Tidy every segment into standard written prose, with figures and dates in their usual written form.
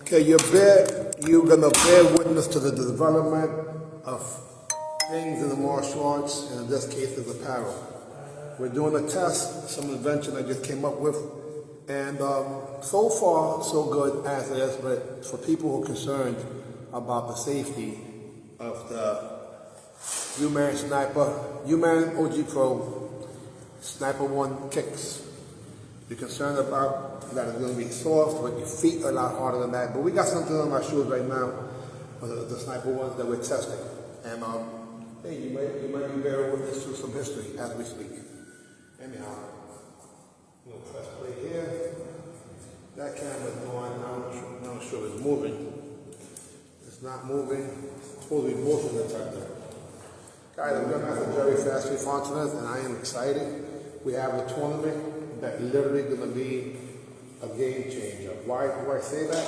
Okay, you're gonna bear witness to the development of things in the martial arts, and in this case, is apparel. We're doing a test, some invention I just came up with, and so far, so good as it is, but for people who are concerned about the safety of the UMAN Sniper, UMAN OG Pro Sniper 1 kicks. You're concerned about that it's going to be soft, but your feet are a lot harder than that. But we got something on my shoes right now, the Sniper ones that we're testing. And hey, you might be bearing witness to some history as we speak. Anyhow, we'll press play here. That camera's going, I'm not sure it's moving. It's not moving. It's supposed to be motion detector. Guys, I'm going to have a very fast response to this, and I am excited. We have a tournament that literally going to be a game changer. Why do I say that?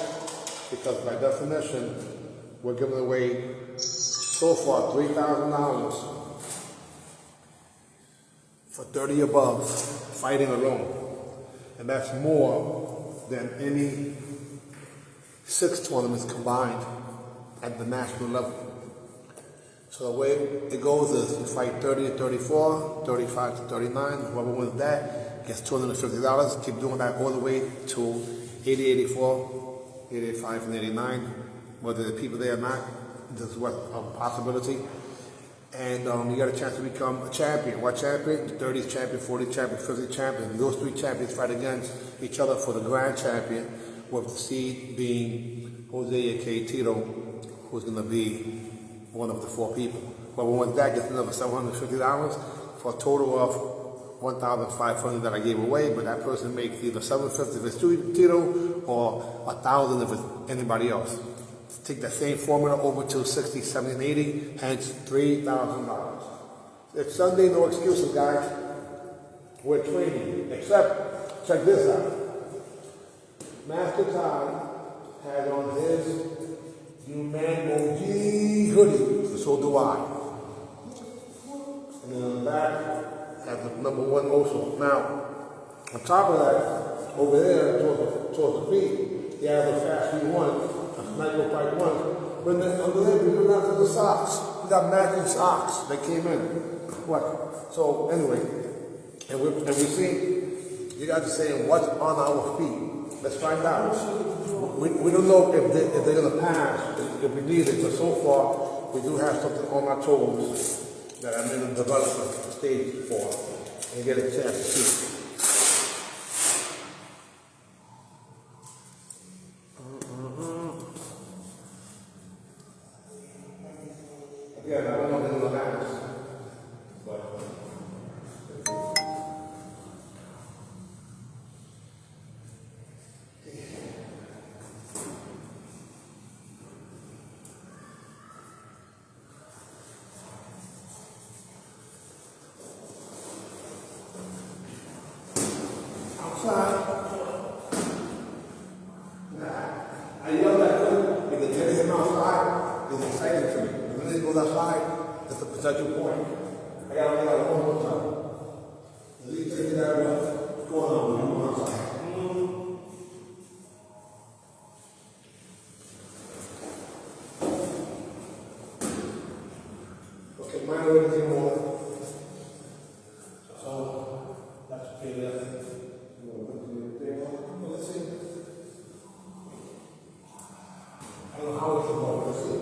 Because by definition, we're giving away so far $3,000 for 30 above fighting alone. And that's more than any 6 tournaments combined at the national level. So the way it goes is you fight 30 to 34, 35 to 39, whoever wins that gets $250. Keep doing that all the way to 80, 84, 85, and 89. Whether the people there or not, this is what a possibility. And you got a chance to become a champion. What champion? 30 champion, 40 champion, 50 champion. And those 3 champions fight against each other for the grand champion, with the seed being Jose K. Tito, who's going to be one of the 4 people. Whoever wins that gets another $750 for a total of $1,500 that I gave away, but that person makes either $750 if it's Tito or $1,000 if it's anybody else. Take that same formula over to 60, 70, and 80, hence $3,000. It's Sunday, no excuses, guys. We're training, except, check this out. Master Todd has on his UMAN OG hoodie, so do I. And then on the back, has the number 1 also. Now, on top of that, over there, towards the feet, he has a Fast V1, a Sniper Fight 1. But then under there, we go down to the socks. We got matching socks that came in. What? So anyway, and we see, you guys are saying, what's on our feet? Let's find out. We don't know if they're going to pass, if we need it, but so far, we do have something on our toes that I'm in the development stage for, and get a chance to see. Again, I don't know if it'll pass, but I yelled at him because getting him outside is exciting to me. When he goes outside, that's a potential point. I got to yell one more time. At least take that way. What's going on when you go outside? Okay, mine already came over. So, that's okay there. Let's see. I don't know how it's going. Let's see.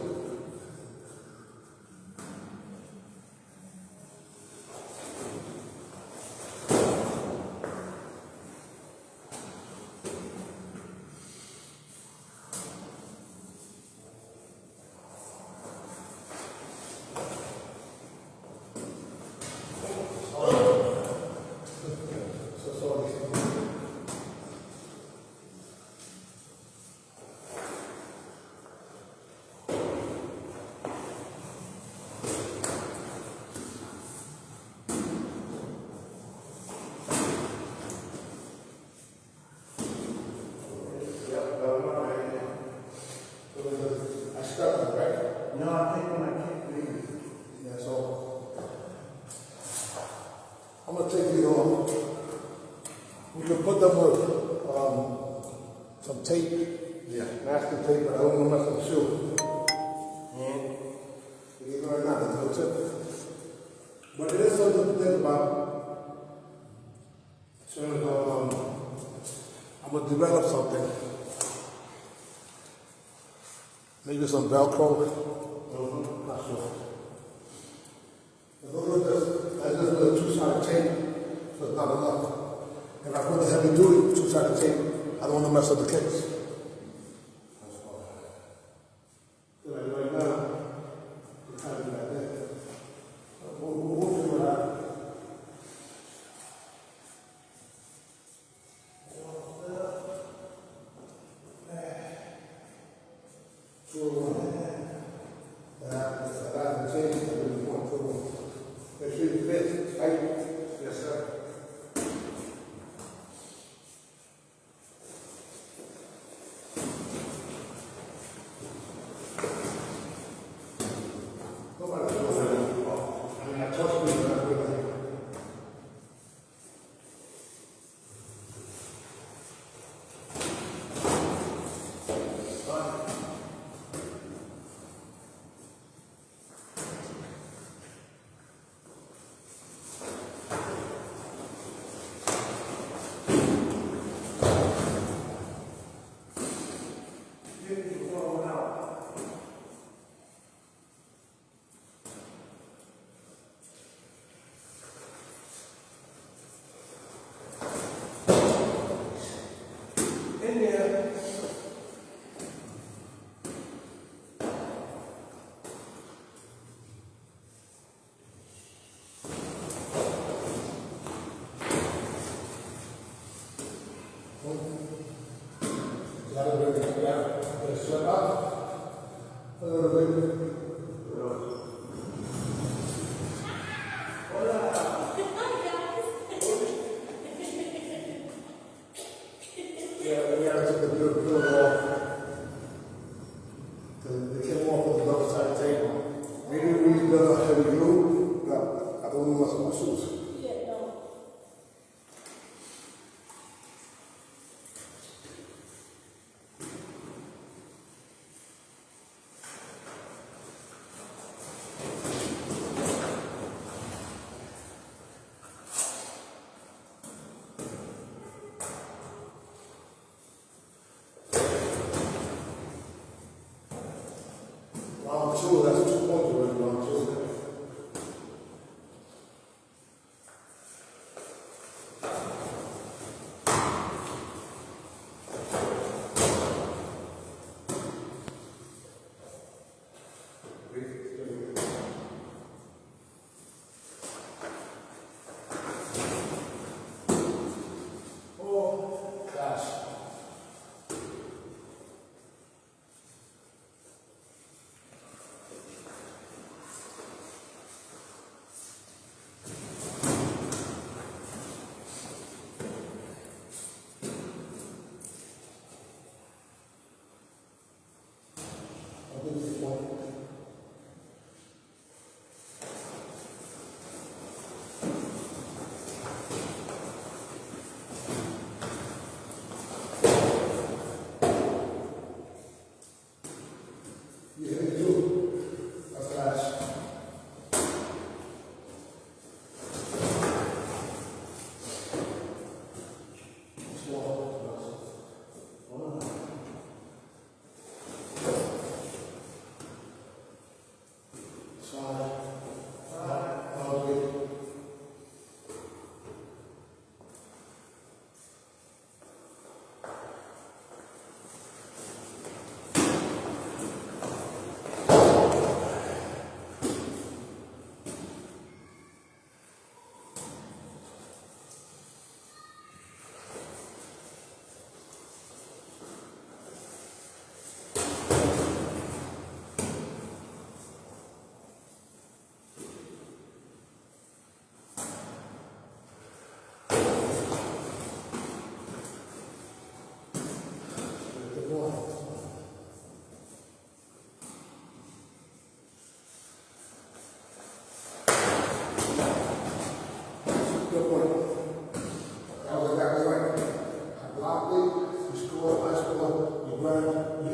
masking tape, but I don't want to mess up the shoe. You know, not a little tip. But it is something to think about. So, I'm going to develop something. Maybe some Velcro. Not sure. Look at this. That's just with a two-sided tape, so it's not enough. If I put the heavy-duty two-sided tape, I don't want to mess up the case. Right now, it's kind of like that. We'll figure it out. Yes, sir. Nobody knows that. I mean, I touched me, but I really. In there. Slip up a little bit. Yeah, we gotta take the peel off. They came off with the left side table. Maybe we got a heavy glue. No, I don't know what's on my shoes. Round two, that's 2 points already, round two. Oh, gosh.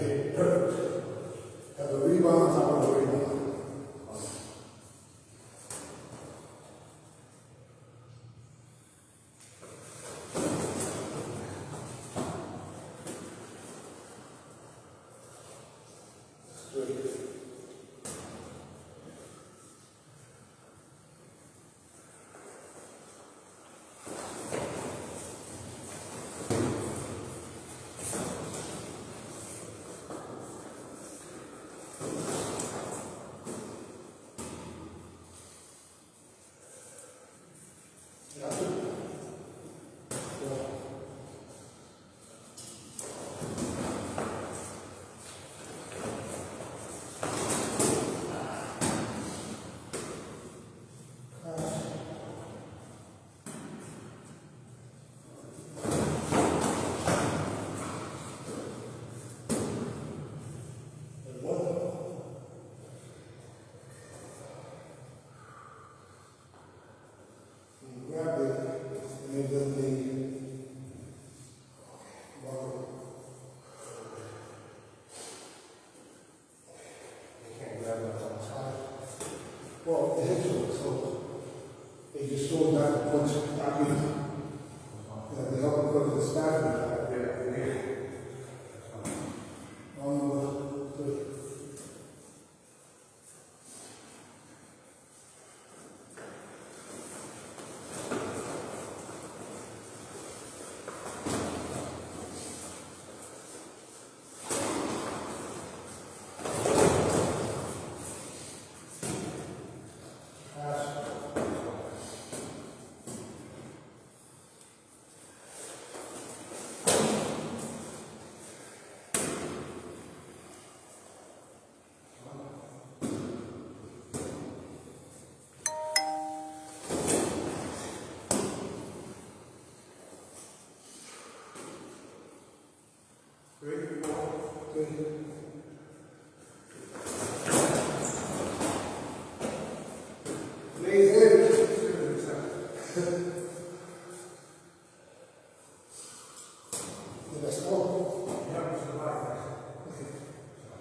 Okay, perfect. Have the rebound, top of the rebound. Grab it, and then can't grab it on the side. Well, it hits you, so they just slow down the punch back in. Yeah, they help you put the staff in that. Yeah. 1, 2, 3.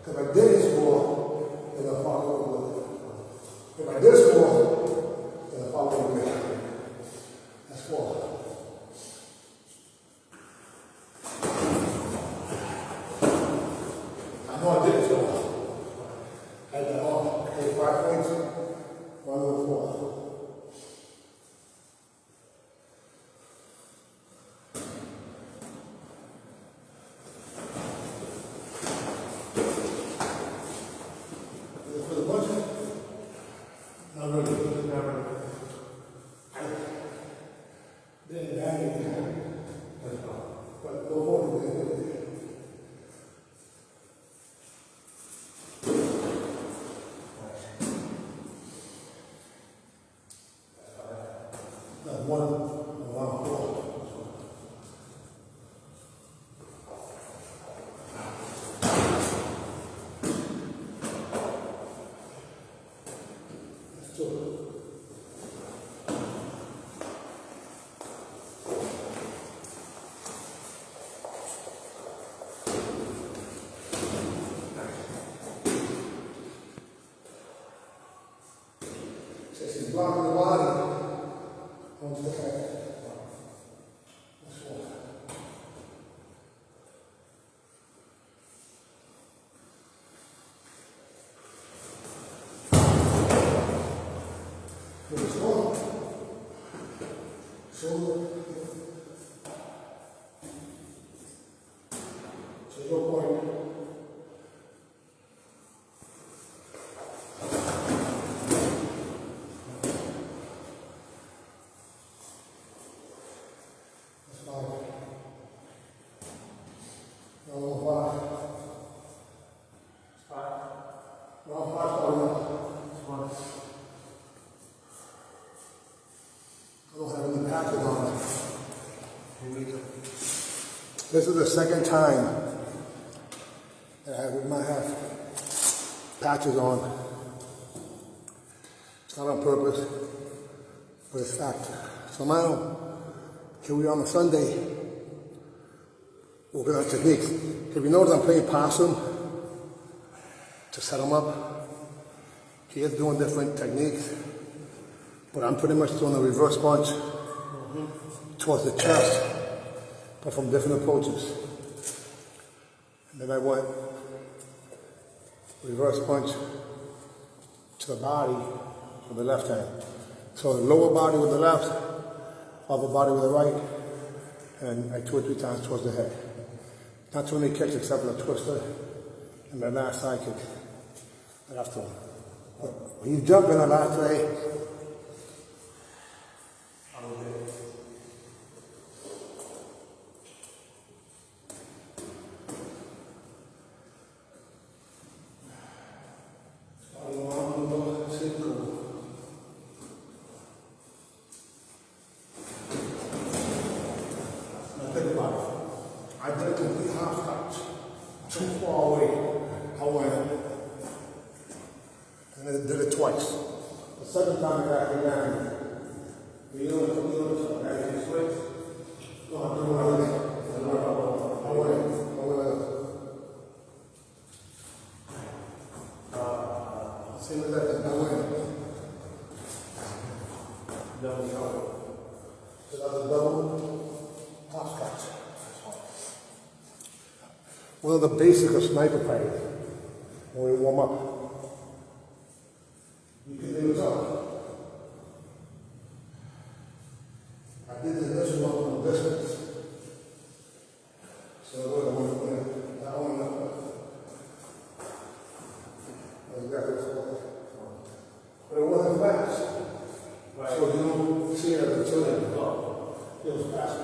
If I did this more, then I'll follow with it. If I did this more, then I'll follow with it. That's 4. I know I did this more. I had that all. Okay, 5 points. 1 over 4. She's blocking the body onto the head. That's 1. There's 1. Shoulder. So your point. This is the second time that I might have patches on. It's not on purpose, but it's fact. So now, here we are on a Sunday, working on techniques. If you notice, I'm playing possum. to set him up. He is doing different techniques, but I'm pretty much doing a reverse punch towards the chest, but from different approaches. And then I went reverse punch to the body with the left hand. So the lower body with the left, upper body with the right, and I 2 or 3 times towards the head. Not too many kicks except for the twister and the last side kick right after him. When you jump in the last way, I did a complete half touch, too far away. I went and I did it twice. The second time I got down, I can switch. No, I do my leg. I went. Same as that, I went. Double shot. So that's a double half touch. One of the basics of sniper fighting, when we warm up, you can do it up. I did the initial one from a distance. So I went that one up. That's exactly what. But it wasn't fast. Right. So you don't see it until it was fast.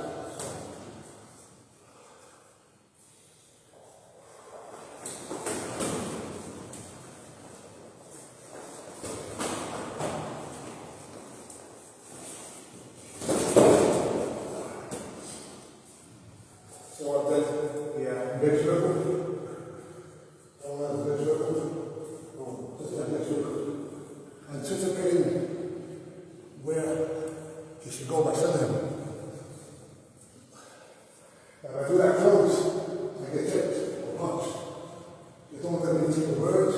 Big circle. Don't let the big circle. Just that big circle. Anticipating where he should go by sending him. If I do that close, I get hit or punched. You don't let me take the birds,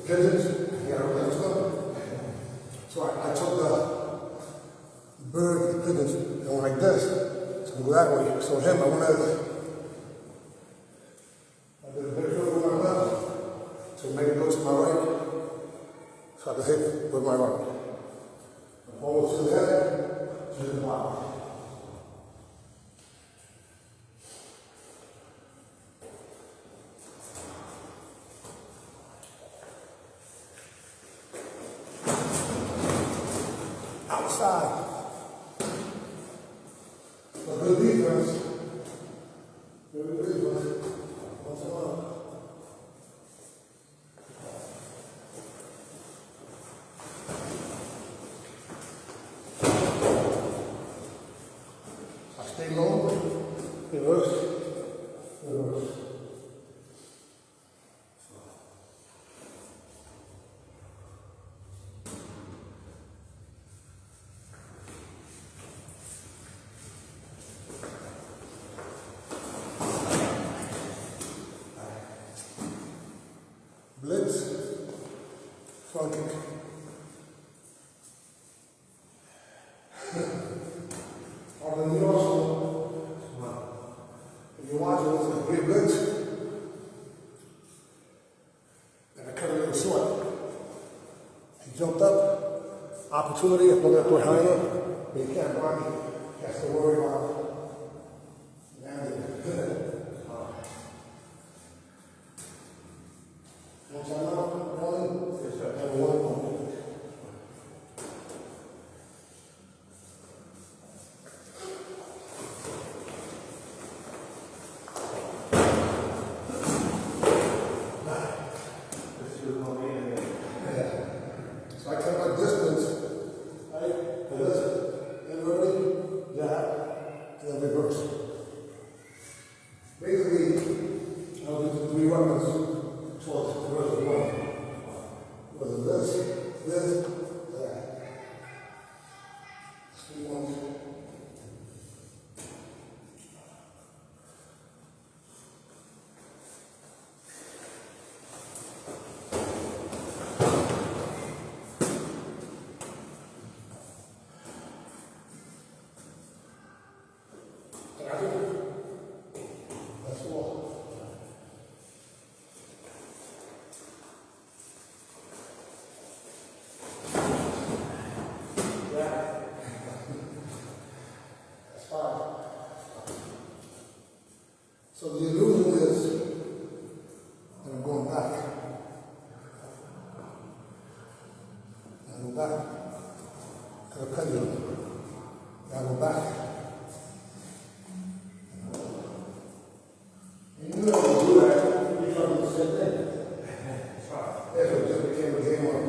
pigeons, you gotta let them. So I took the bird, the pigeons, and went like this. So I go that way. So him, I went at to make it go to my right, so I can hit with my right. Hold to the head, to the body. Outside. A good defense. Very good defense. Once in a while. Stay low, reverse, reverse. Blitz, front kick. On the knee also, if you watch it, it's a great blitz. And I cut it a little short. He jumped up, opportunity, I'm looking at the behind him, but he can't run. He has to worry about landing. Once I'm out running, it's a one. So I kept my distance, right? And listen, inverted, jab, and then reverse. Basically, I'll do 3 weapons towards the first one. Whether this, that. 3 ones. then back, and a pendulum. Now go back. And you know how to do that, you try to do the same thing. Yeah, so it just became a game of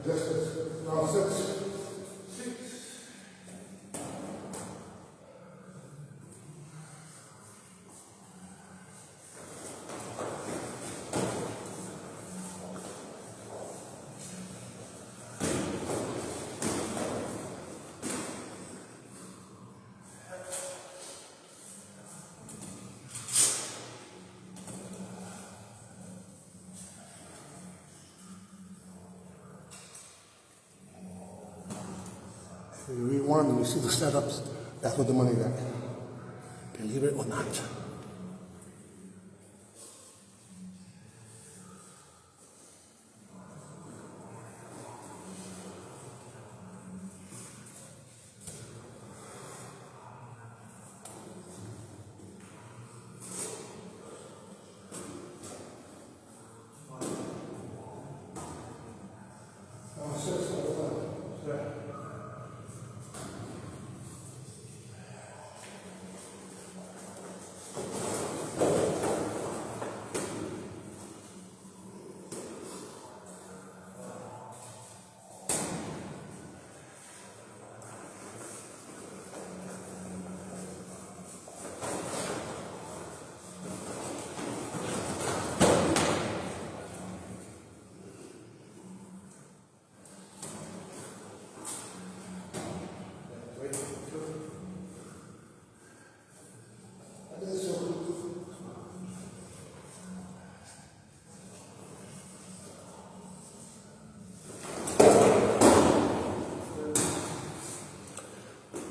distance. Now 6. You rewind and you see the setups, that's what the money is at. Believe it or not.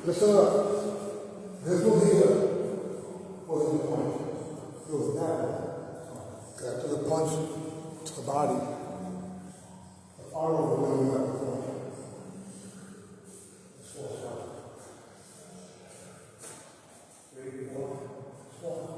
Listen up. This one here wasn't the point. It was that one. Got to the punch to the body. The arrow was going up the point. It's 4 o'clock. 3, 4, 4.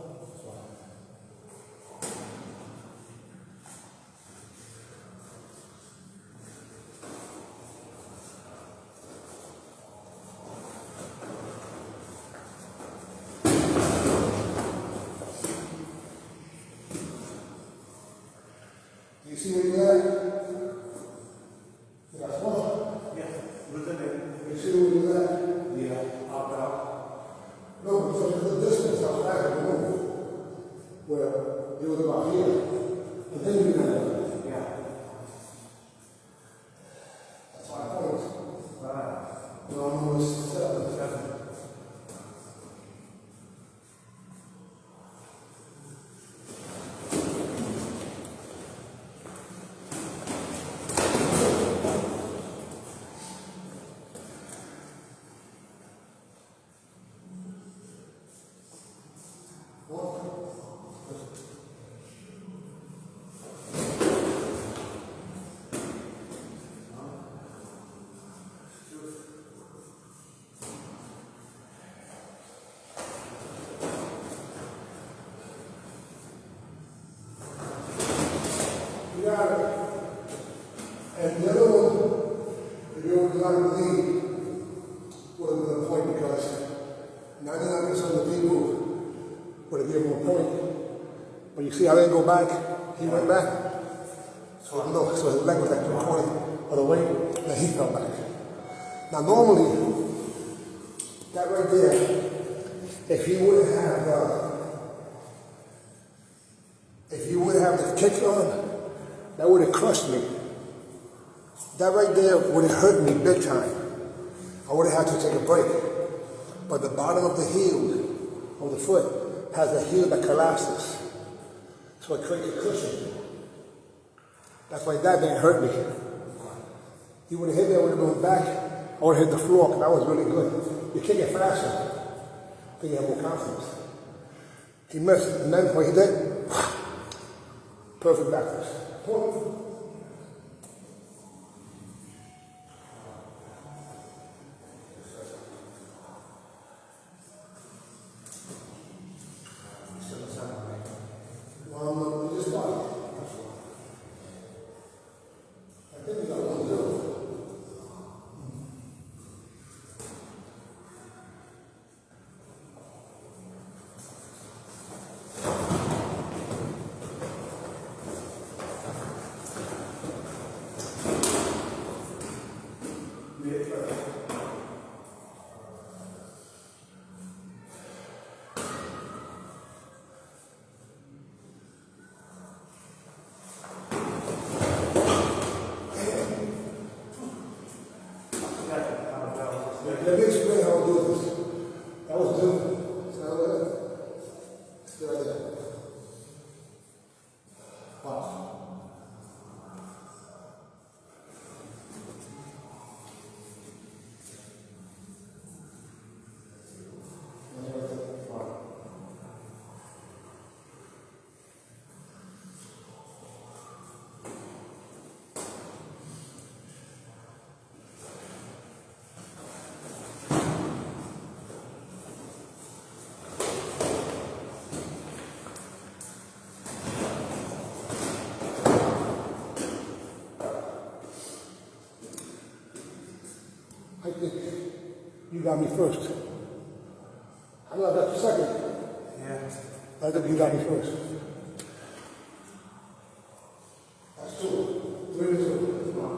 You see where you're at? That's one. Yeah, look at it. You see where you're at? Yeah, out. No, so there's a distance outside of the room where it was about here. But then you got it. Yeah. That's why I thought Right. no, I'm almost 7. 7. You got it. And the other one, if you were not to believe, would have been a point because 99% of the people would have given him a point. But you see, I didn't go back. He went back. So no, so his leg was like 240 of the weight, then he fell back. Now normally, that right there, if he wouldn't have the kick on, that would have crushed me. That right there would have hurt me big time. I would have had to take a break. But the bottom of the heel of the foot has a heel that collapses. So it creates a cushion. That's why that didn't hurt me. He would have hit me, I would have gone back, I would have hit the floor, because that was really good. You kick it faster, then you have more confidence. He missed, and then what he did, perfect backwards. Point. You just got it. I think we got 1-0. You got me first. I know I got you second. Yeah. I think you got me first. That's 2. 3 to 2. Come on.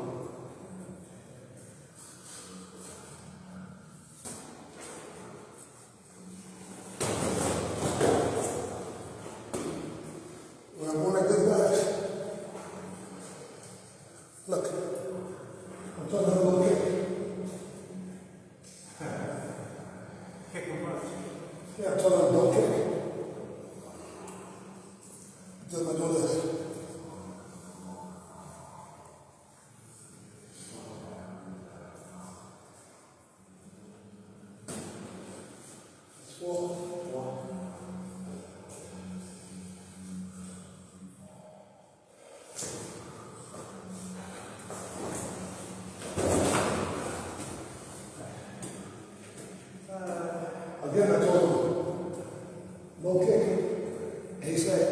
When I'm going like this, guys, look, I'm talking about a little kick. Kick him first. Yeah, I'm talking about don't kick. Just by doing this. That's 4. Again, I told him, no kick. And he said,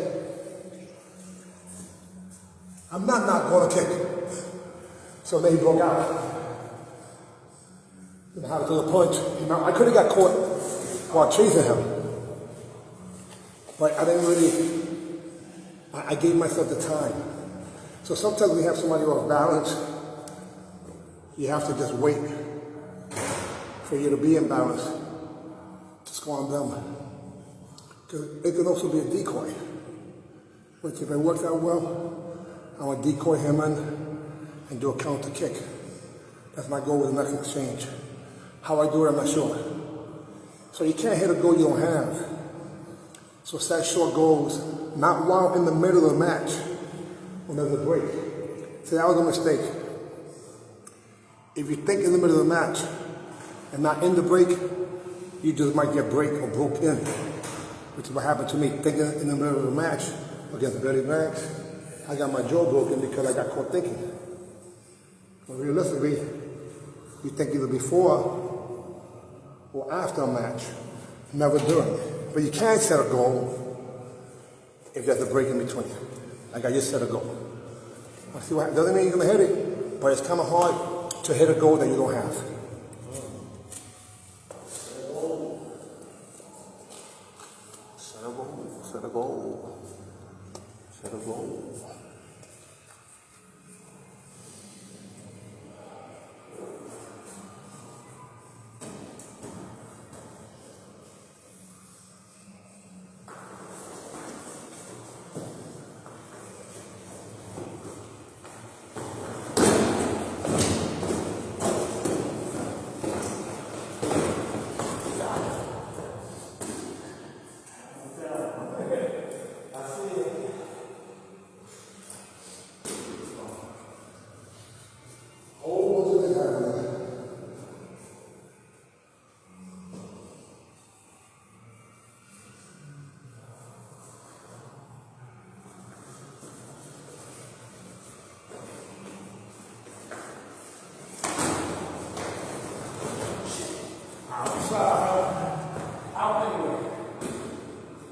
I'm not going to kick. So then he broke out. And how to the punch. You know, I could have got caught while chasing him. But I didn't really, I gave myself the time. So sometimes we have somebody off balance. You have to just wait for you to be in balance. Just go on them. Because it can also be a decoy. Which if it works out well, I would decoy him in and do a counter kick. That's my goal with the next exchange. How I do it, I'm not sure. So you can't hit a goal you don't have. So set short goals, not while in the middle of the match, when there's a break. See, that was a mistake. If you think in the middle of the match and not in the break, you just might get break or broke in, which is what happened to me. Thinking in the middle of the match against Billy Banks, I got my jaw broken because I got caught thinking. But realistically, you think either before or after a match, never during. But you can set a goal if there's a break in between. Like I just set a goal. I see what doesn't mean you're gonna hit it, but it's kind of hard to hit a goal that you don't have. Set a goal, set a goal, set a goal.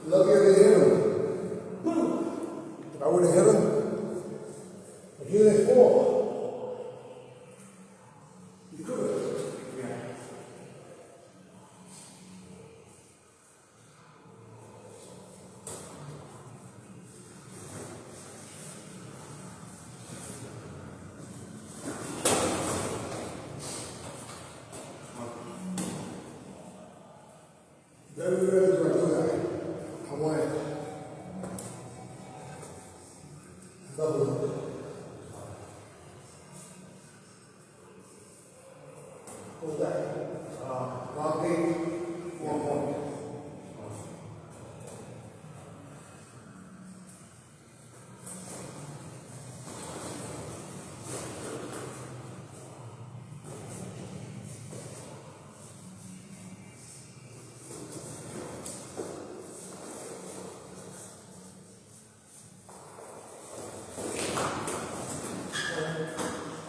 Lucky I didn't hit him. If I would have hit him, but he didn't fall. You could have. Yeah. Very rarely do I do that. I want it. Double it. Hold that. Round eight, 1 point.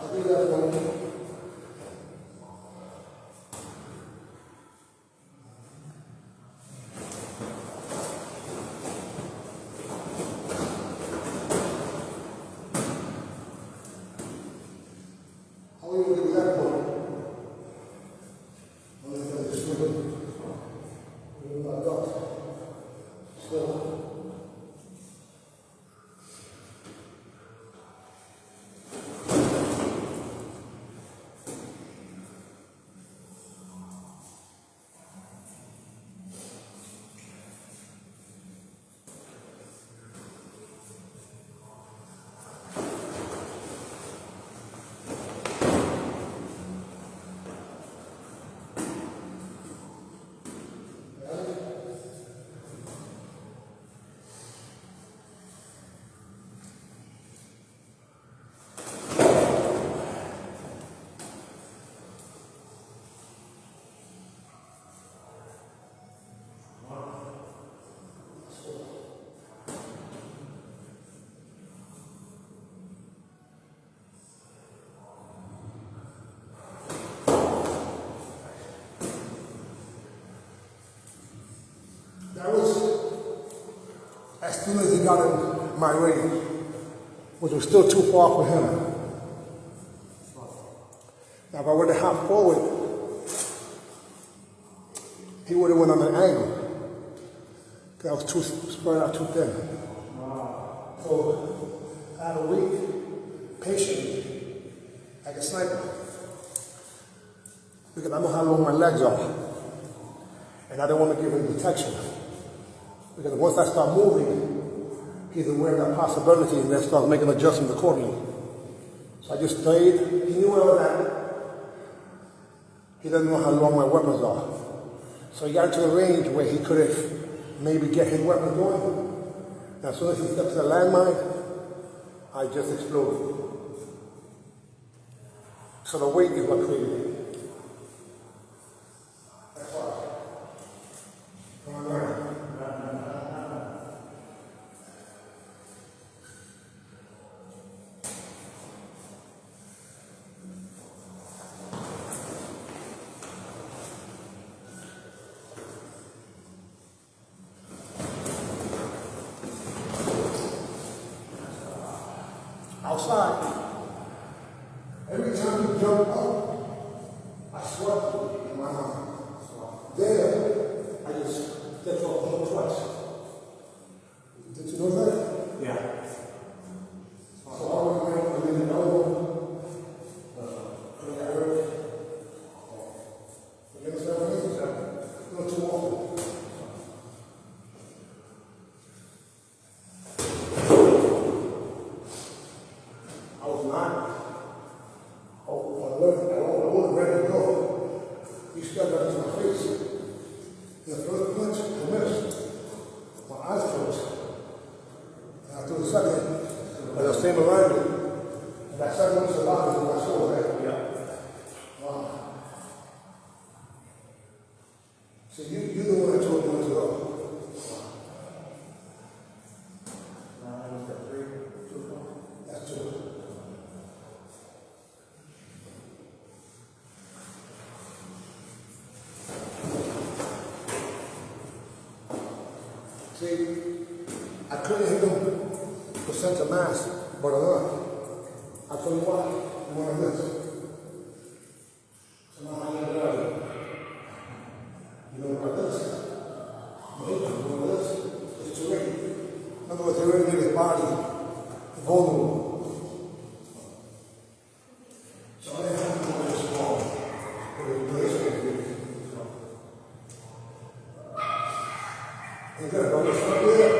I'll do that one. How are you going to do that one? got in my range, which was still too far for him. Now, if I would have hopped forward, he would have went on an angle. Because I was too spread out too thin. So I had to wait patiently like a sniper. Because I know how long my legs are. And I don't want to give him detection. Because once I start moving, he's aware of that possibility and then starts making adjustments accordingly. So I just stayed. He knew where I was at. He doesn't know how long my weapons are. So he got into a range where he could have maybe get his weapon going. And as soon as he stepped to the landmine, I just exploded. So the weight is what created it. That's why. Outside, every time you jump up, I sweat in my mind. There, I just get off twice. Did you know that? Yeah. So I was going to the elbow, and I heard, you understand what I mean? Not too often. So you the one that told me to go. That's two. See, I couldn't hit him percent of mass, but enough. I tell you what, you want this. So now I get it out. You know about this? You know this? It's too late. In other words, they already made his body vulnerable. So I didn't have to go this far. But it was and good, but it's not there.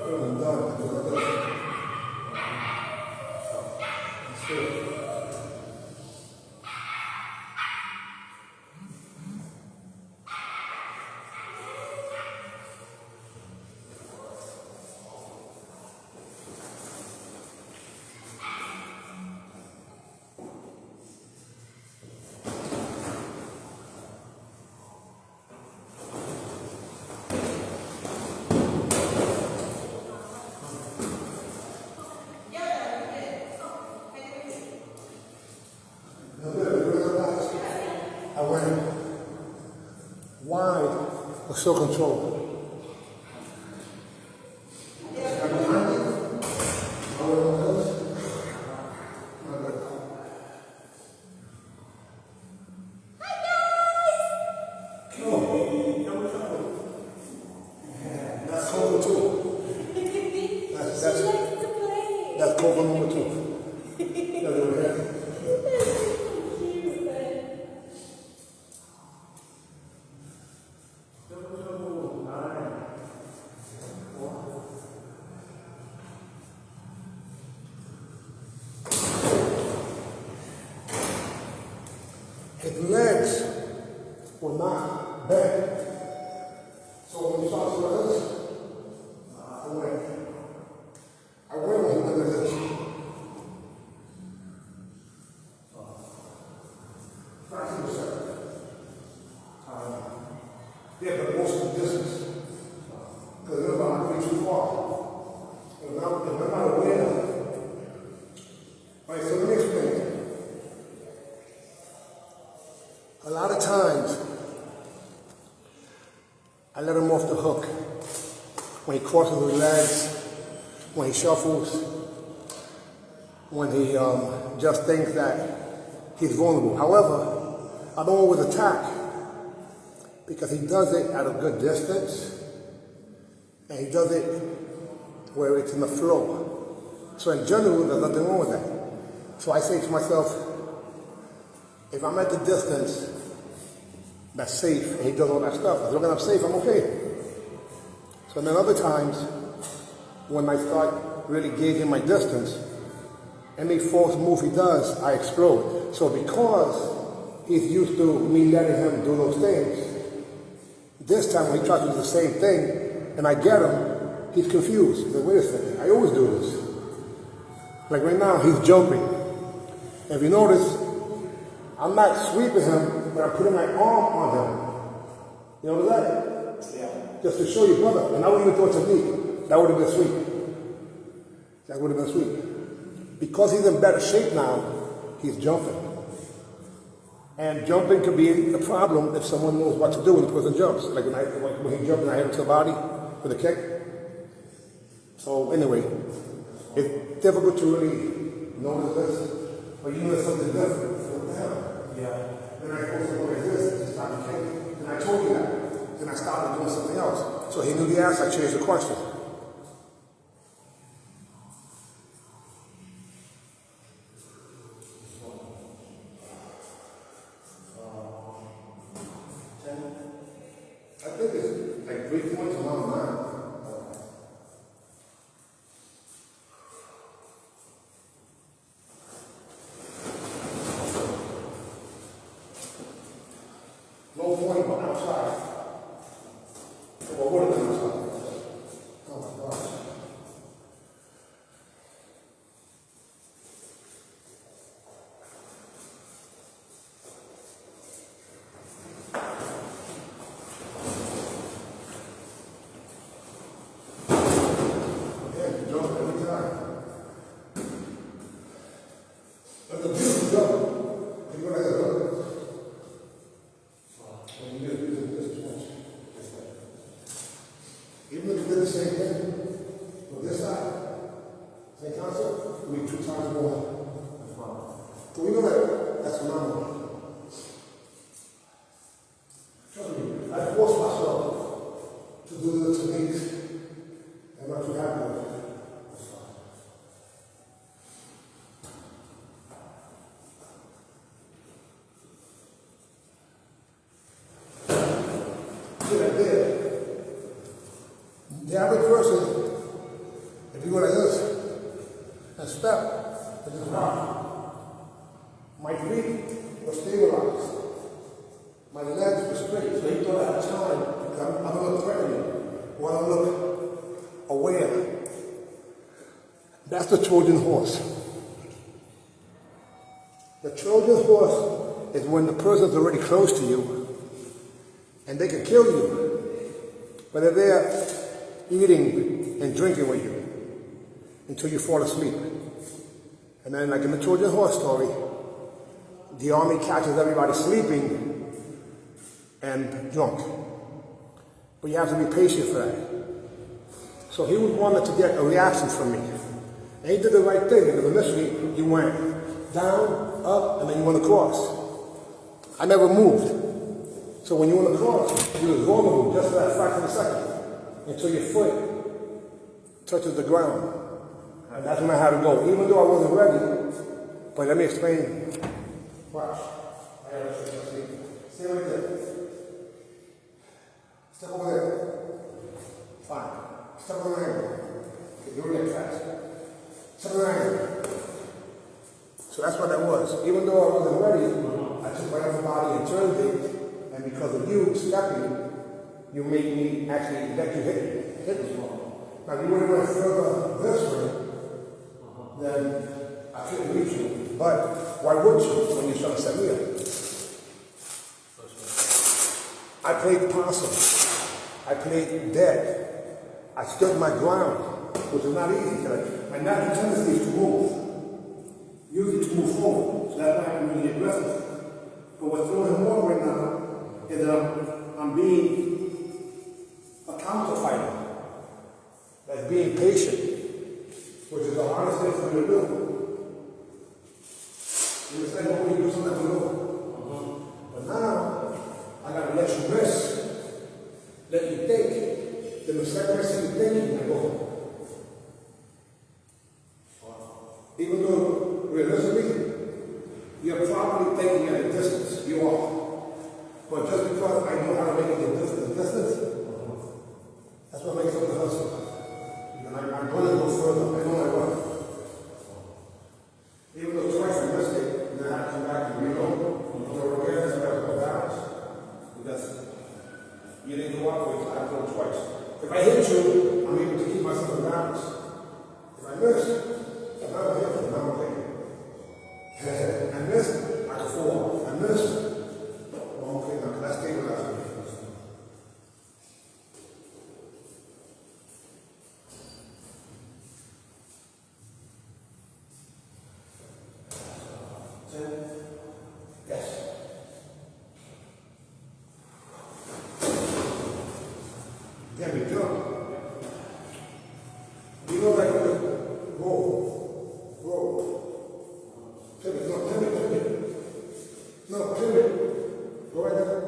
I'm done. I do like this. That's good. I went wide but still controlled. That's cold too. That's cold number two. His legs were not bent. So when you saw some this, I went with him like this. Fraction of a second. Yeah, but most of the distance. Because remember, I'm going too far. If I'm not aware of it. Right, so let me explain. A lot of times, I let him off the hook when he crosses his legs when he shuffles, when he just thinks that he's vulnerable. However, I don't always attack because he does it at a good distance and he does it where it's in the flow. So in general, there's nothing wrong with that. So I say to myself, if I'm at the distance that's safe and he does all that stuff, as long as I'm safe, I'm okay. So then other times, when I start really gauging my distance, any false move he does, I explode. So because he's used to me letting him do those things, this time when he tries to do the same thing, and I get him, he's confused. He's like, wait a second, I always do this. Like right now, he's jumping. If you notice, I'm not sweeping him, but I'm putting my arm on him. You notice that? Yeah. Just to show you, brother. And I wouldn't even throw a technique. That would have been sweet. That would have been sweet. Because he's in better shape now, he's jumping. And jumping could be a problem if someone knows what to do when the person jumps. Like when he jumps and I hit him to the body with a kick. So anyway, it's difficult to really notice this, but you know something different. What the hell? Yeah. Then I go something like this, just stop the kick. Then I told you that. Then I started doing something else. So he knew the answer, I changed the question. I think it's like 3 points along the line. No point, but outside. Well, what is outside? Oh my gosh. Even if you did the same thing on this side, same concept, it would be 2 times more. So we know that that's phenomenal. Trust me, I forced myself to do the techniques. I'm not too happy with it. See that there? The average person, if you go like this and step, it is rock. My feet were stabilized. My legs were straight. So he thought at the time, I'm going to look threatening. Or I'm going to look aware. That's the Trojan horse. The Trojan horse is when the person's already close to you and they can kill you. But they're there eating and drinking with you until you fall asleep. And then like in the Trojan horse story, the army catches everybody sleeping and drunk. But you have to be patient for that. So he wanted to get a reaction from me. And he did the right thing because initially you went down, up, and then you went across. I never moved. So when you went across, you were vulnerable just for that fraction of a second. Until your foot touches the ground. And that's when I had to go. Even though I wasn't ready, but let me explain. Watch. I gotta stay right there. Step over there. Fine. Step over there. Okay, you're really fast. Step over there. So that's what that was. Even though I wasn't ready, I took my upper body and turned it, and because of you stepping, you made me actually let you hit me wrong. Now, if you would have went further this way, then I couldn't reach you. But why would you when you're trying to set me up? I played possum. I played dead. I stood my ground, which is not easy because my natural tendency is to move. Usually to move forward. So that's why I'm really aggressive. But what's throwing him off right now is that I'm being a counter fighter. That's being patient. Even though realistically, you're probably thinking at a distance. You are. But just because I know how to make it a distance, that's what makes up the hustle. I'm going to go further. I know I will. Even though twice I missed it, and then I come back and reload. So again, that's about to go balance. Because you didn't go up with it, I go twice. If I hit you, I'm able to keep myself in balance. If I miss, I'm not hit, I'm not okay. I missed, I can fall. I missed, I'm okay now, that's stabilizing me. Yes. Yeah, we jump. You know, like, roll. Pivot, no, pivot. No, pivot. Go right there.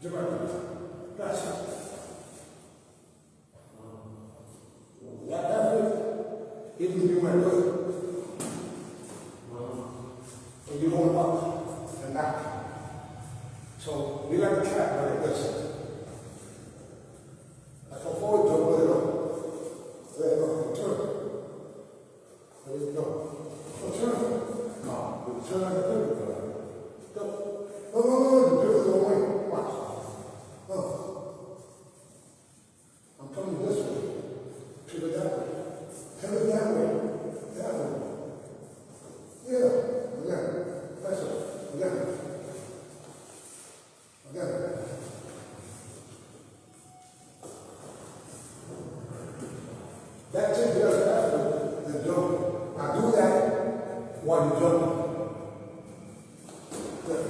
Jump right. Gotcha. That's it. Even if you might do it. And you hold up and back. So we like a track like this. Like a forward jump, let it go. Let it go. Turn. Let it go. No, turn. No, turn like a pivot. Go. No, the pivot is away. Watch. No. I'm coming this way. Pivot that way. Pivot that way. That way. Yeah. Again. That's it. Again. Again. That takes you as faster than jumping. Now do that while you're jumping. Good.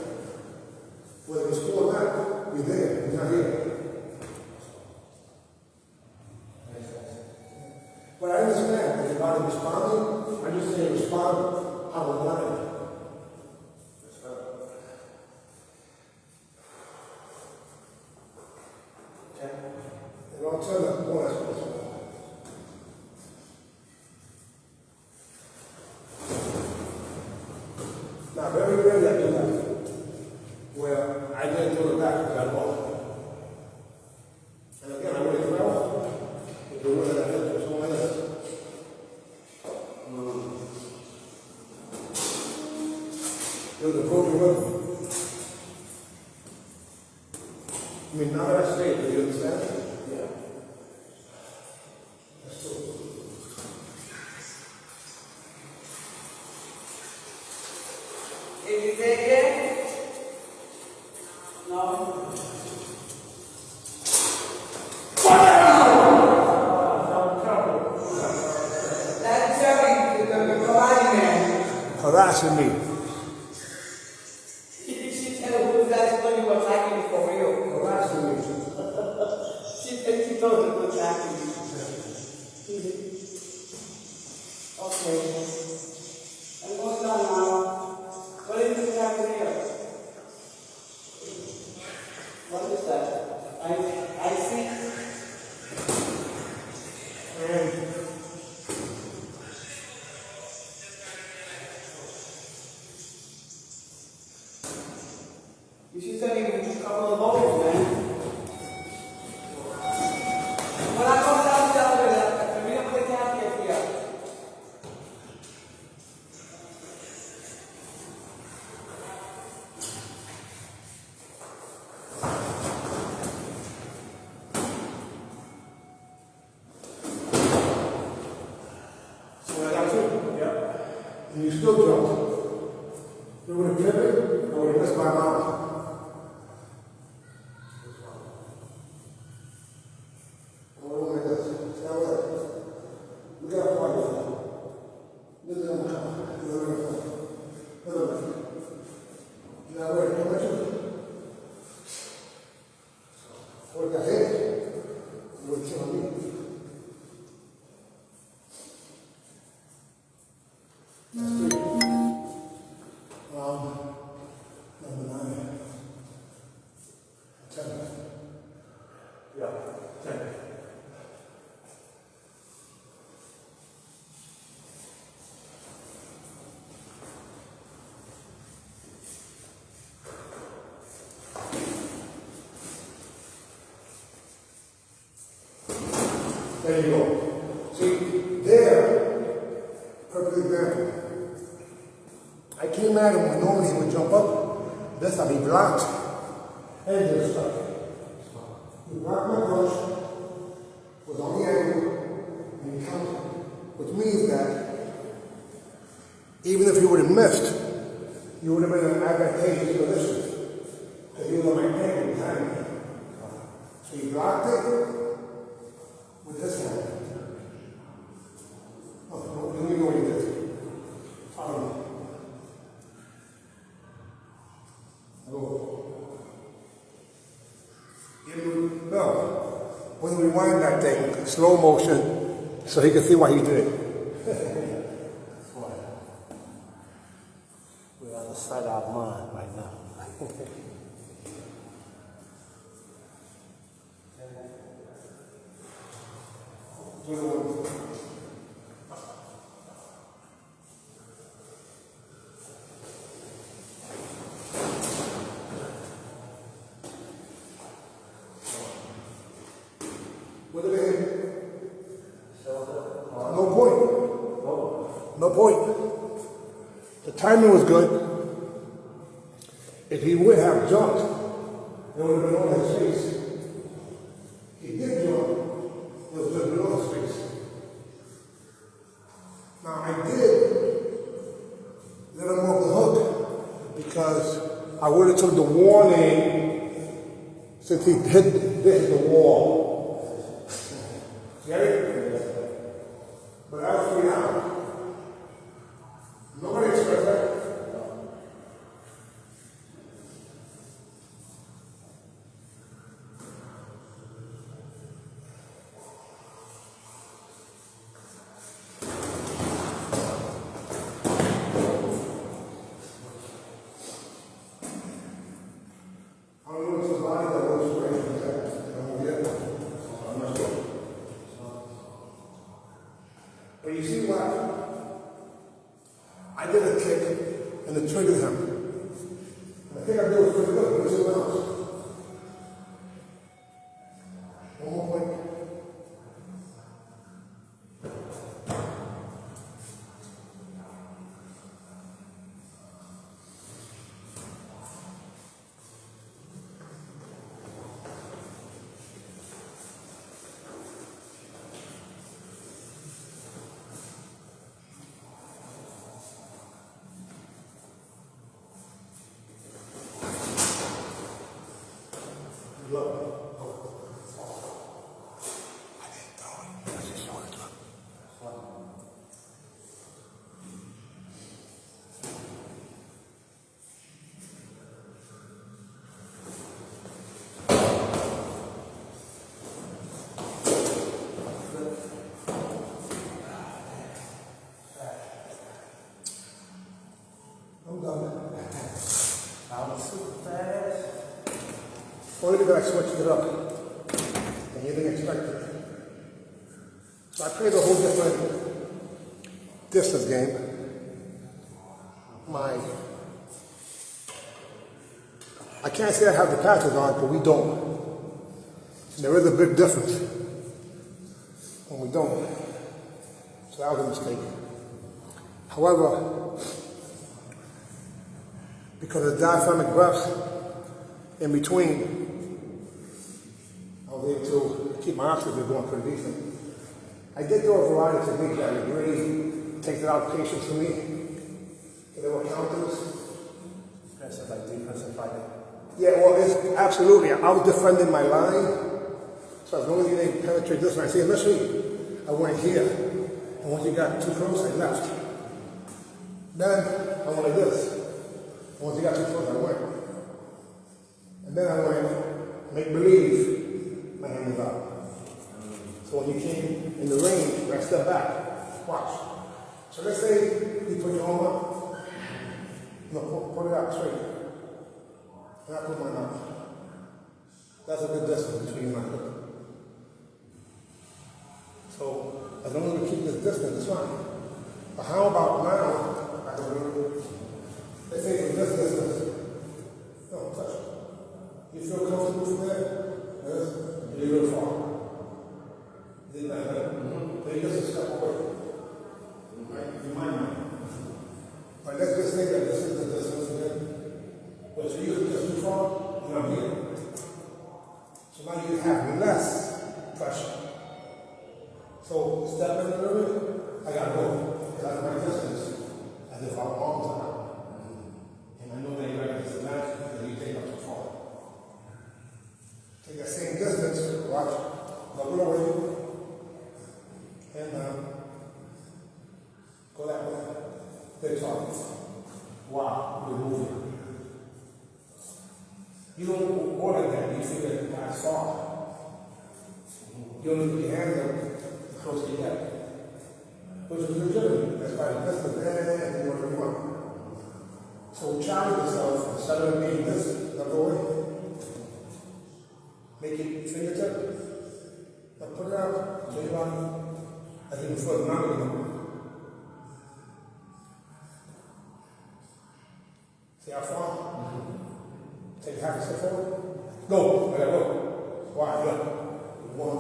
Whether it's full or not, you're there. You're not here. But I understand that if I'm responding, I just say respond how I want it. And I'll tell them more as possible. Now, very rarely I do that. Where I didn't throw the back because I lost. And again, I would have fell if it wasn't a hit for someone else. It was a broken rhythm. I mean, now that I say it, do you understand? Yeah. That's true. Did you take it? No. That's the Kalani man. Harassing me. She tell who that's when you were attacking me for real. Harassing me. She told you to attack me. Okay. And what's done now? What is this happening here? What is that? I see. You should send me a couple of bowls, man. When I come down the elevator, we don't put the casket here. So I got two. Yeah. And you still jumped. You would have pivoted, I would have missed my mouth. Number 9. There you go. See, there, perfect example. I came at him when normally he would jump up. This time he blocked and just stuck. He blocked my brush, was on the angle, and he counted. Which means that even if he would have missed, you would have been in an advantageous position. Because he was on my ankle behind me. So he blocked it with this hand. Oh, let me know what he did. Follow me. No. When we rewind that thing, slow motion, so he can see what he did. We're on the side of our mind right now. What did it hit? No point. No point. The timing was good. If he would have jumped, it would have been on his face. He did jump. It was just below his face. Now I did let him off the hook because I would have took the warning since he hit the wall. Get it? But I was free out. Nobody expects that. I don't know if somebody that was spraying from that. I don't know yet. I'm not sure. But you see what? I did a kick and it triggered him. And I think I did was pretty good, but it's something else. One more point. I'm done. I was super fast. Only because I switched it up. And you didn't expect it. So I played a whole different distance game. I can't say I have the patches on, but we don't. There is a big difference when we don't. So that was a mistake. However, because of diaphragmatic breaths in between, I was able to keep my oxygen going pretty decent. I did do a variety of techniques that really takes it out of patience for me. There were counters. That's like defensive fighting. Yeah, well, it's absolutely. I was defending my line. So as long as you didn't penetrate this one, I see initially, I went here. And once you got too close, I left. Then I went like this. And once you got too close, I went. And then I went, make believe, my hand is out. So when you came in the range, I stepped back. Watch. So let's say you put your arm up. No, put it out straight. And I put mine out. That's a good distance between my foot. So as long as we keep this distance, it's fine. But how about now? I can do, let's say from this distance. No, touch it. You feel comfortable from there? Yes. You're a little far. Is it better? let's just say that this is the distance again. But so you can just too far, and I'm here. So now you have less pressure. So step in the limit, I gotta go. Because that's my distance. As if our arms are out. And I know that you're at a disadvantage because you take up too far. Take that same distance, watch, look it away. And go that way. They're talking. Wow, you're moving. You don't order that, you feel that that's far. You don't put your hands up the closer you get. Which is legitimate. That's why the distance and you want to want. So challenge yourself, instead of making this, now go away. Make it fingertip. Now put it out, turn your body. I think the foot, not going. See how far? Mm-hmm. Take half a step forward. Go. I gotta go. Why? Look. One.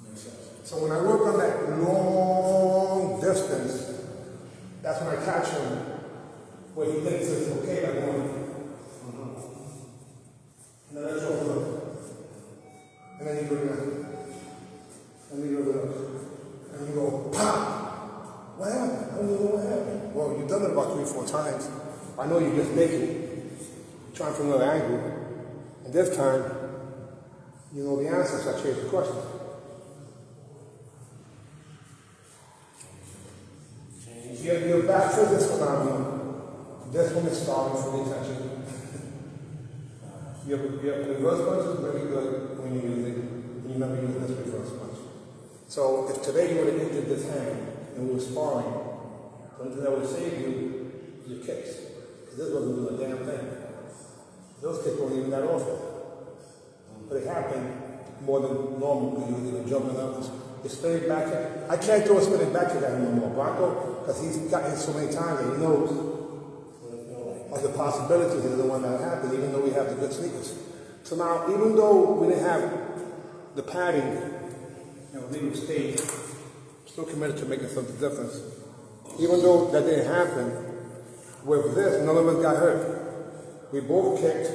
Makes sense. So when I work on that long distance, that's when I catch him where he thinks it's okay by going. And then I show him up. And then you go down. And you go down. And you go, pop! What happened? I don't know what happened. Well, you've done it about 3 or 4 times. I know you're just thinking, trying from another angle. And this time, you know the answer, so I change the question. Your back foot is phenomenal. This one is starting for the attention. Your reverse punch is very good when you use it. You never use this reverse punch. So if today you would have injured this hand and we were sparring, the only thing that would save you is your kicks. Because this wasn't doing a damn thing. Those kicks weren't even that often. But it happened more than normal because you were jumping up. The spinning back kick. I can't throw a spinning back kick at him no more, Bronco, because he's gotten hit so many times that he knows of the possibilities of the one that happened, even though we have the good sneakers. So now, even though we didn't have the padding, legal stage, still committed to making some difference. Even though that didn't happen, with this, none of us got hurt. We both kicked,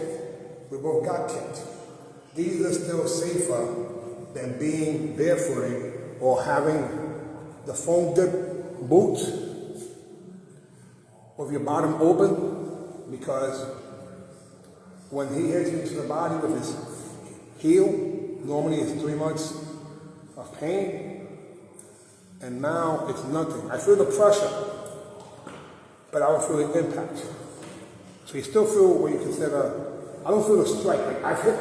we both got kicked. These are still safer than being barefooted or having the foam dip boots with your bottom open, because when he hits you to the body with his heel, normally it's 3 months of pain, and now it's nothing. I feel the pressure, but I don't feel the impact. So you still feel what you consider, I don't feel the strike. Like I've hit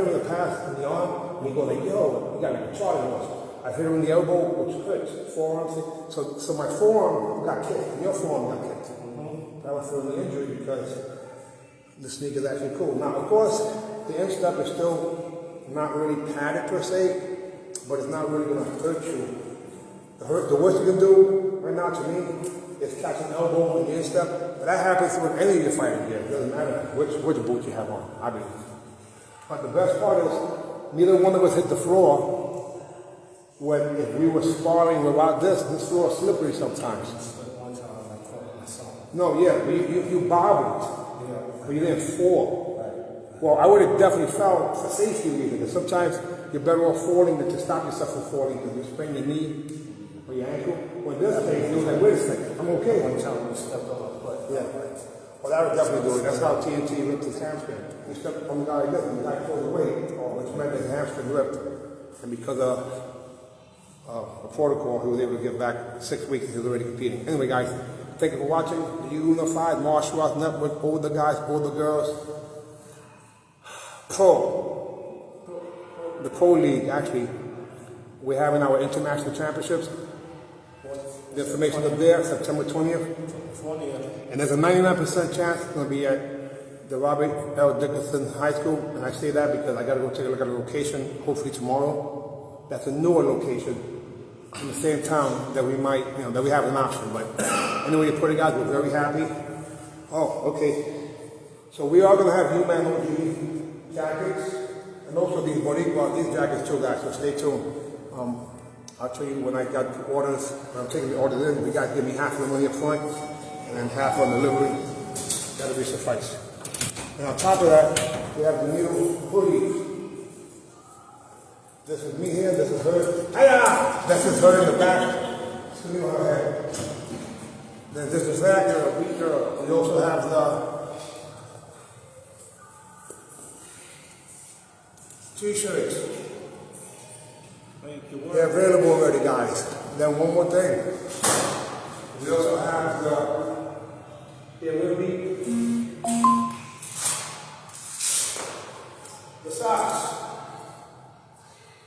him in the past in the arm, and you go like, yo, you gotta be charging us. I've hit him in the elbow, which hurts, forearm. So my forearm got kicked, and your forearm got kicked. I don't feel the injury because the sneaker is actually cool. Now, of course, the instep is still not really padded per se, but it's not really going to hurt you. The worst you can do right now to me is catch an elbow in the instep. But that happens with any of your fighting gear. It doesn't matter which boot you have on, I believe. But the best part is neither one of us hit the floor. When if we were sparring without this floor is slippery sometimes. One time I caught myself. No, yeah, but you bobbled, but you didn't fall. Right. Well, I would have definitely fell for safety reasons. Because sometimes you're better off falling than to stop yourself from falling because you sprain your knee or your ankle. Well, in this case, you was like, wait a second, I'm okay. One time we stepped on my foot. Yeah. Well, that would definitely do it. That's how TNT ripped his hamstring. He stepped on the guy like this, and the guy pulled away, which meant his hamstring ripped. And because of a protocol, he was able to get back 6 weeks and he was already competing. Anyway, guys, thank you for watching the Unified Martial Arts Network. Older guys, older girls. The Pro League, actually, we're having our international championships. The information up there, September 20th. And there's a 99% chance it's going to be at the Robert L. Dickinson High School. And I say that because I got to go take a look at the location, hopefully tomorrow. That's a newer location in the same town that we might, that we have an option. But anyway, you put it, guys, we're very happy. Oh, okay. So we are going to have UMAN OG jackets, and also these Boricua, these jackets too, guys, so stay tuned. I'll tell you when I got the orders, when I'm taking the orders in, we got to give me half of the money up front and then half on delivery. That'll be suffice. And on top of that, we have the new hoodies. This is me here, this is her. Hiya! This is her in the back. This is me on her head. Then this is that girl, we girl. We also have the t-shirts. They're available already, guys. Then one more thing. We also have the socks.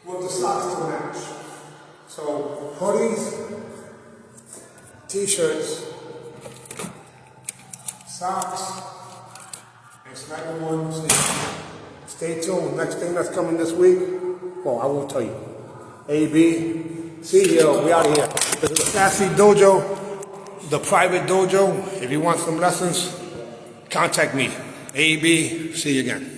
With the socks to match. So hoodies, t-shirts, socks, and Sniper One sneakers. Stay tuned. Next thing that's coming this week, well, I won't tell you. AB, CEO, we out of here. This is the Sassy Dojo, the private dojo. If you want some lessons, contact me. AB, see you again.